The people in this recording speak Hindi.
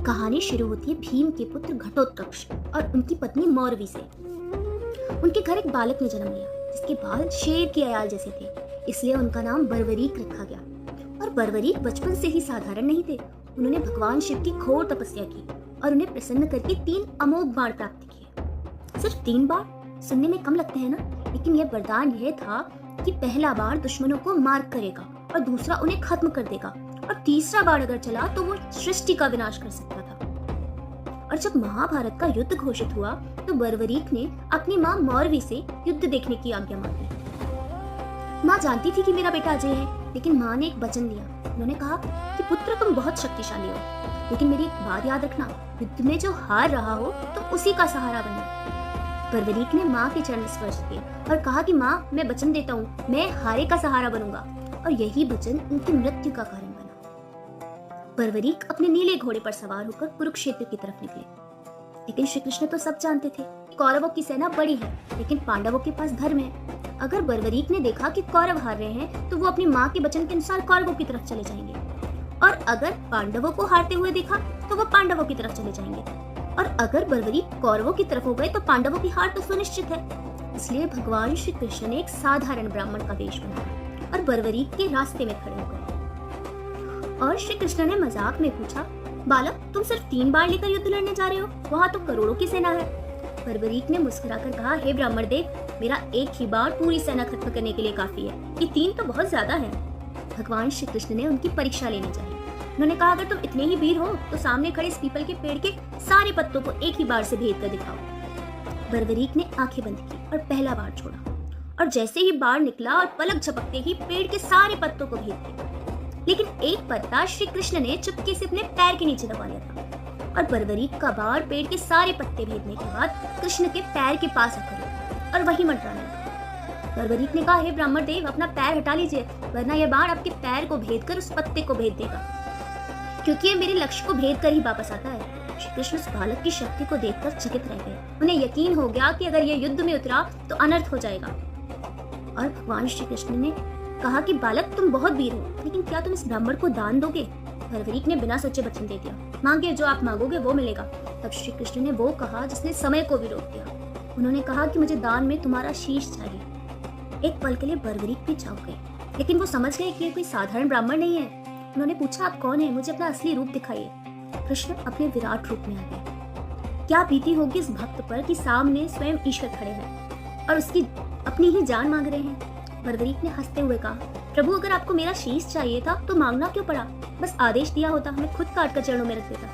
कहानी शुरू होती है भीम के पुत्र घटोत्कच और उनकी पत्नी मौरवी से। उनके घर एक बालक ने जन्म लिया जिसके बाल शेर के अयाल जैसे थे, इसलिए उनका नाम बर्बरीक रखा गया। और बर्बरीक बचपन से ही साधारण नहीं थे। उन्होंने भगवान शिव की घोर तपस्या की और उन्हें प्रसन्न करके 3 अमोघ बाण प्राप्त किए। सिर्फ 3 बाण सुनने में कम लगते हैं ना, लेकिन यह वरदान यह था कि पहला बाण दुश्मनों को मार करेगा और दूसरा उन्हें खत्म कर देगा, और तीसरा बाण अगर चला तो वो सृष्टि का विनाश कर सकता था। और जब महाभारत का युद्ध घोषित हुआ तो बर्बरीक ने अपनी माँ मौरवी से युद्ध देखने की आज्ञा मांगी। माँ जानती थी कि मेरा बेटा अजय है, लेकिन माँ ने एक वचन लिया। उन्होंने कहा कि पुत्र तुम बहुत शक्तिशाली हो, लेकिन मेरी एक बात याद रखना, युद्ध में जो हार रहा हो तुम उसी का सहारा बनना। बर्बरीक ने माँ के चरण स्पर्श किए और कहा कि माँ, मैं वचन देता हूँ, मैं हारे का सहारा बनूंगा। और यही वचन उनकी मृत्यु का कारण बना। बर्बरीक अपने नीले घोड़े पर सवार होकर कुरुक्षेत्र की तरफ निकले। लेकिन श्री कृष्ण तो सब जानते थे, कौरवों की सेना बड़ी है लेकिन पांडवों के पास धर्म है। अगर बर्बरीक ने देखा कि कौरव हार रहे हैं तो वो अपनी माँ के वचन के अनुसार कौरवों की तरफ चले जाएंगे, और अगर पांडवों को हारते हुए देखा तो वो पांडवों की तरफ चले जाएंगे, और अगर बर्बरीक कौरवों की तरफ हो गए तो पांडवों की हार तो सुनिश्चित है। इसलिए भगवान श्री कृष्ण ने एक साधारण ब्राह्मण का वेश बनाया और बर्बरीक के रास्ते में खड़े हो गए। और श्री कृष्ण ने मजाक में पूछा, बालक, तुम सिर्फ 3 बाण लेकर युद्ध लड़ने जा रहे हो, वहाँ तो करोड़ों की सेना है। बर्बरीक ने मुस्कुराकर कहा, हे ब्राह्मण देव, मेरा एक ही बाण पूरी सेना खत्म करने के लिए काफी है, ये 3 तो बहुत ज्यादा है। भगवान श्री कृष्ण ने उनकी परीक्षा लेनी चाहिए। उन्होंने कहा, अगर तुम इतने ही वीर हो तो सामने खड़े इस पीपल के पेड़ के सारे पत्तों को एक ही बार से भेद कर दिखाओ। बर्बरीक ने आंखें बंद की और पहला बाण छोड़ा, और जैसे ही बाण निकला और पलक झपकते ही पेड़ के सारे पत्तों को भेद दिया। लेकिन एक पत्ता श्री कृष्ण ने चुपके से अपने पैर के नीचे दबा लिया था, और बर्बरीक का बाण पेड़ के सारे पत्ते भेदने के बाद कृष्ण के पैर के पास आकर लगा और वही मंडराने लगा। बर्बरीक ने कहा, हे ब्राह्मण देव, अपना पैर हटा लीजिए, वरना यह बाण आपके पैर को भेद कर उस पत्ते को भेद देगा, क्योंकि ये मेरे लक्ष्य को भेद कर ही वापस आता है। श्री कृष्ण उस बालक की शक्ति को देखकर चकित रह गए। उन्हें यकीन हो गया कि अगर यह युद्ध में उतरा तो अनर्थ हो जाएगा। और भगवान श्री कृष्ण ने कहा कि बालक, तुम बहुत वीर हो, लेकिन क्या तुम इस ब्राह्मण को दान दोगे? बर्बरीक ने बिना सोचे वचन दे दिया, मांगे जो आप मांगोगे वो मिलेगा। तब श्री कृष्ण ने वो कहा जिसने समय को भी रोक दिया। उन्होंने कहा कि मुझे दान में तुम्हारा शीश चाहिए। एक पल के लिए बर्बरीक भी चौंक गए, लेकिन वो समझ गए कि ये कोई साधारण ब्राह्मण नहीं है। उन्होंने पूछा, आप कौन है? मुझे अपना असली रूप दिखाइए। कृष्ण अपने विराट रूप में आ गए। क्या बीती होगी इस भक्त पर कि सामने स्वयं ईश्वर खड़े हैं और उसकी अपनी ही जान मांग रहे हैं। बर्बरीक ने हंसते हुए कहा, प्रभु, अगर आपको मेरा शीश चाहिए था तो मांगना क्यों पड़ा? बस आदेश दिया होता, मैं खुद काट कर चरणों में रख देता।